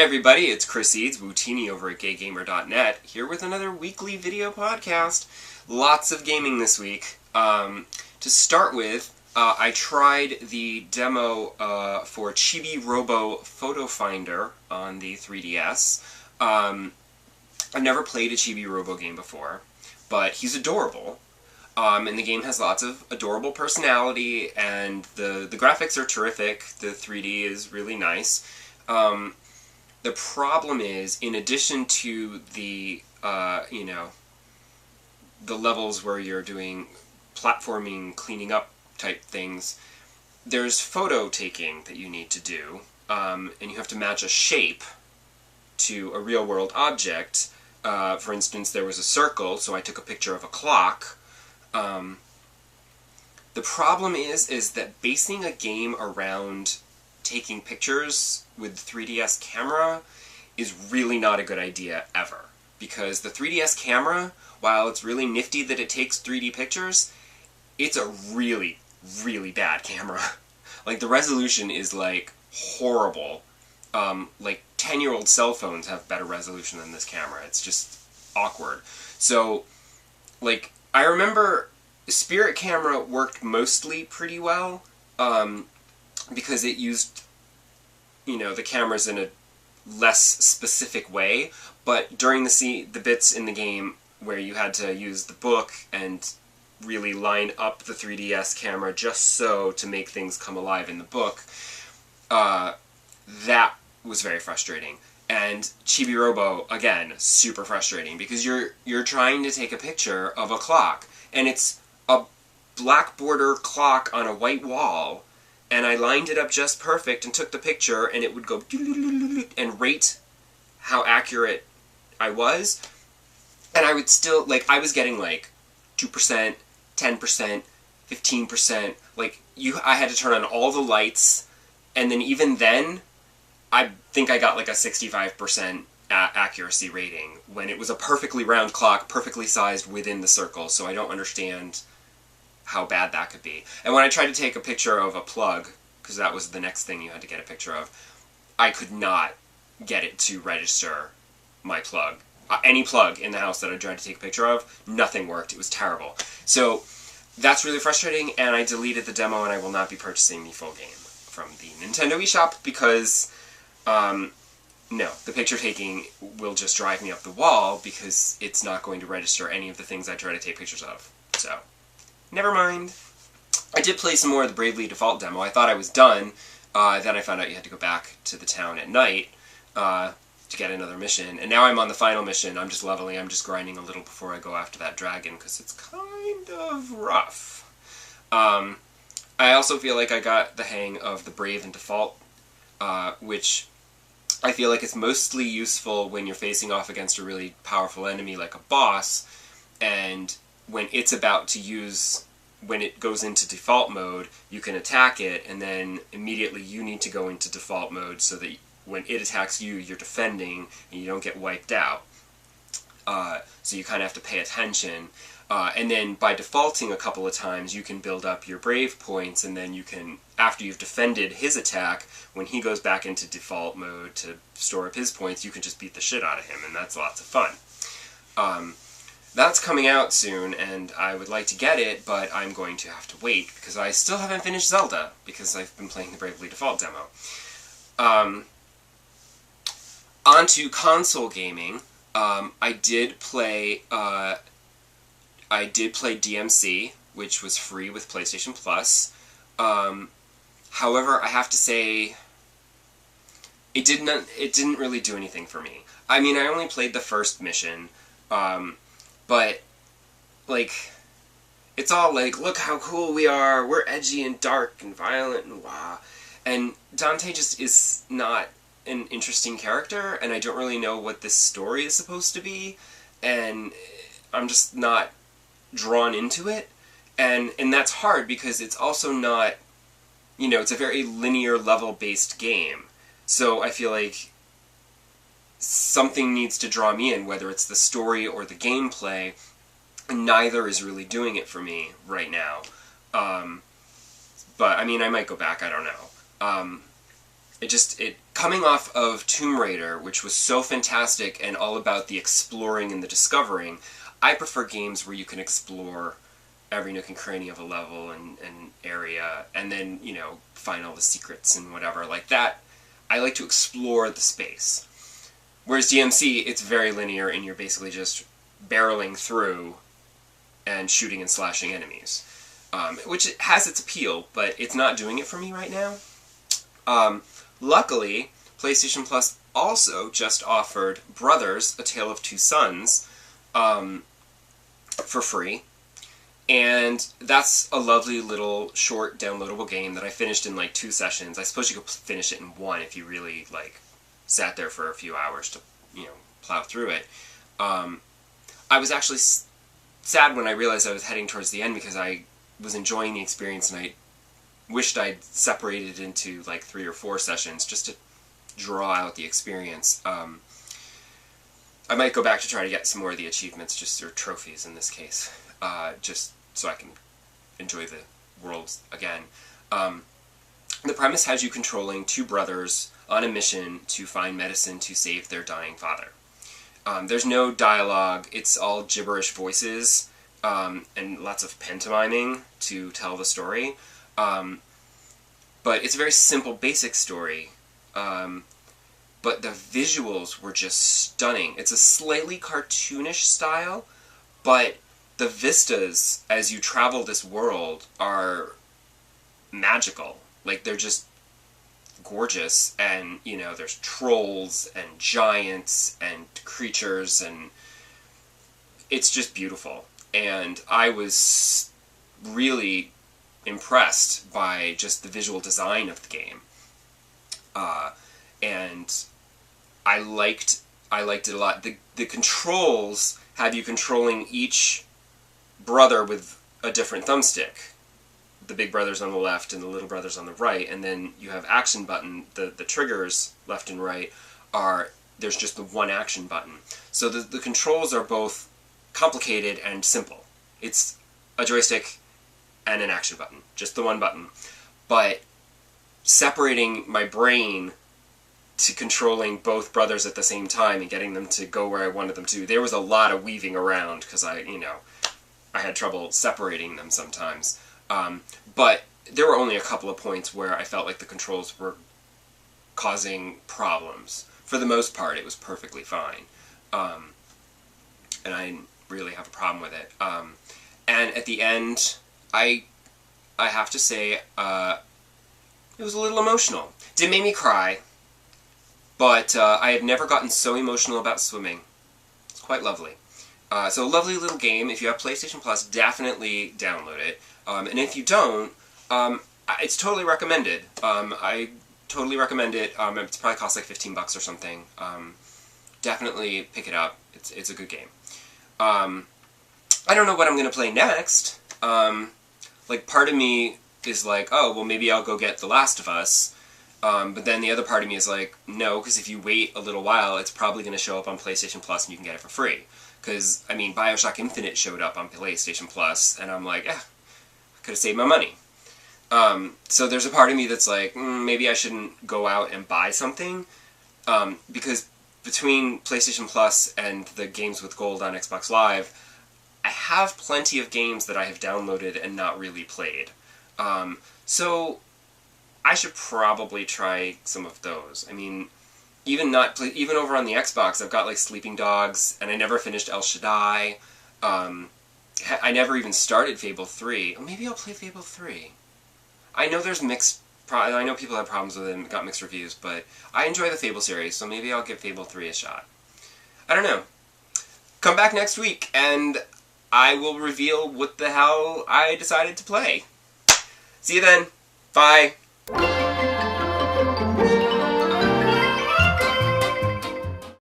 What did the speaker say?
Hey everybody, it's Chris Eads, Wootini over at GayGamer.net, here with another weekly video podcast. Lots of gaming this week. To start with, I tried the demo for Chibi-Robo Photo Finder on the 3DS. I've never played a Chibi-Robo game before, but he's adorable. And the game has lots of adorable personality, and the graphics are terrific. The 3D is really nice. The problem is, in addition to the, the levels where you're doing platforming, cleaning up type things, there's photo taking that you need to do, and you have to match a shape to a real-world object. For instance, there was a circle, so I took a picture of a clock. The problem is that basing a game around taking pictures with the 3DS camera is really not a good idea ever. Because the 3DS camera, while it's really nifty that it takes 3D pictures, it's a really, really bad camera. Like, the resolution is, like, horrible. Like, 10-year-old cell phones have better resolution than this camera. It's just awkward. So, like, I remember Spirit camera worked mostly pretty well, because it used, the cameras in a less specific way, but during the bits in the game where you had to use the book and really line up the 3DS camera just so to make things come alive in the book, that was very frustrating. And Chibi-Robo, again, super frustrating, because you're trying to take a picture of a clock, and it's a black border clock on a white wall, and I lined it up just perfect and took the picture, and it would go and rate how accurate I was, and I would still, I was getting, 2%, 10%, 15%, I had to turn on all the lights, and then even then, I think I got, a 65% accuracy rating, when it was a perfectly round clock, perfectly sized within the circle, so I don't understand how bad that could be. And when I tried to take a picture of a plug, because that was the next thing you had to get a picture of, I could not get it to register my plug. Any plug in the house that I tried to take a picture of, nothing worked. It was terrible. So that's really frustrating, and I deleted the demo, and I will not be purchasing the full game from the Nintendo eShop, because, no, the picture taking will just drive me up the wall, because it's not going to register any of the things I try to take pictures of. So, never mind. I did play some more of the Bravely Default demo. I thought I was done. Then I found out you had to go back to the town at night to get another mission. And now I'm on the final mission. I'm just leveling. I'm just grinding a little before I go after that dragon, because it's kind of rough. I also feel like I got the hang of the Brave and Default, which I feel like it's mostly useful when you're facing off against a really powerful enemy like a boss, and when it's about to use, when it goes into default mode, you can attack it, and then immediately you need to go into default mode so that when it attacks you, you're defending, and you don't get wiped out. So you kind of have to pay attention. And then by defaulting a couple of times, you can build up your Brave points, and then you can, after you've defended his attack, when he goes back into default mode to store up his points, you can just beat the shit out of him, and that's lots of fun. That's coming out soon, and I would like to get it, but I'm going to have to wait, because I still haven't finished Zelda, because I've been playing the Bravely Default demo. On to console gaming. I did play DMC, which was free with PlayStation Plus. However, I have to say, it didn't really do anything for me. I mean, I only played the first mission, but, it's all look how cool we are, we're edgy and dark and violent and wah. And Dante just is not an interesting character, and I don't really know what this story is supposed to be, and I'm just not drawn into it, and that's hard, because it's also not, it's a very linear level-based game, so I feel like something needs to draw me in, whether it's the story or the gameplay, and neither is really doing it for me right now. But, I mean, I might go back, I don't know. coming off of Tomb Raider, which was so fantastic and all about the exploring and the discovering, I prefer games where you can explore every nook and cranny of a level and area, and then, you know, find all the secrets and whatever. Like that, I like to explore the space. Whereas DMC, it's very linear, and you're basically just barreling through and shooting and slashing enemies. Which has its appeal, but it's not doing it for me right now. Luckily, PlayStation Plus also just offered Brothers, A Tale of Two Sons, for free. And that's a lovely little short downloadable game that I finished in like 2 sessions. I suppose you could finish it in 1 if you really like sat there for a few hours to, you know, plow through it. I was actually sad when I realized I was heading towards the end because I was enjoying the experience and I wished I'd separated it into like 3 or 4 sessions just to draw out the experience. I might go back to try to get some more of the achievements, just or trophies in this case, just so I can enjoy the world again. The premise has you controlling 2 brothers on a mission to find medicine to save their dying father. There's no dialogue, it's all gibberish voices, and lots of pantomiming to tell the story. But it's a very simple, basic story. But the visuals were just stunning. It's a slightly cartoonish style, but the vistas as you travel this world are magical. Like, they're just gorgeous, and, you know, there's trolls and giants and creatures, and it's just beautiful. And I was really impressed by just the visual design of the game. And I liked it a lot. The controls have you controlling each brother with a different thumbstick. The big brother's on the left and the little brother's on the right, and then you have action button. The triggers left and right there's just the one action button. So the controls are both complicated and simple. It's a joystick and an action button, just the one button. But separating my brain to controlling both brothers at the same time and getting them to go where I wanted them to, there was a lot of weaving around because I had trouble separating them sometimes. But there were only a couple of points where I felt like the controls were causing problems. For the most part, it was perfectly fine. And I didn't really have a problem with it. And at the end, I have to say, it was a little emotional. It didn't make me cry, but I have never gotten so emotional about swimming. It's quite lovely. So a lovely little game. If you have PlayStation Plus, definitely download it. And if you don't, it's totally recommended. I totally recommend it. It's probably costs like $15 or something. Definitely pick it up. It's a good game. I don't know what I'm going to play next. Like, part of me is like, oh, well, maybe I'll go get The Last of Us. But then the other part of me is like, no, because if you wait a little while, it's probably going to show up on PlayStation Plus and you can get it for free. Because, I mean, Bioshock Infinite showed up on PlayStation Plus, and I'm like, I could have saved my money. So there's a part of me that's like, maybe I shouldn't go out and buy something. Because between PlayStation Plus and the games with gold on Xbox Live, I have plenty of games that I have downloaded and not really played. So I should probably try some of those. I mean, even over on the Xbox, I've got like Sleeping Dogs, and I never finished El Shaddai. I never even started Fable 3. Or maybe I'll play Fable 3. I know there's I know people have problems with it and got mixed reviews, but I enjoy the Fable series, so maybe I'll give Fable 3 a shot. I don't know. Come back next week, and I will reveal what the hell I decided to play. See you then. Bye.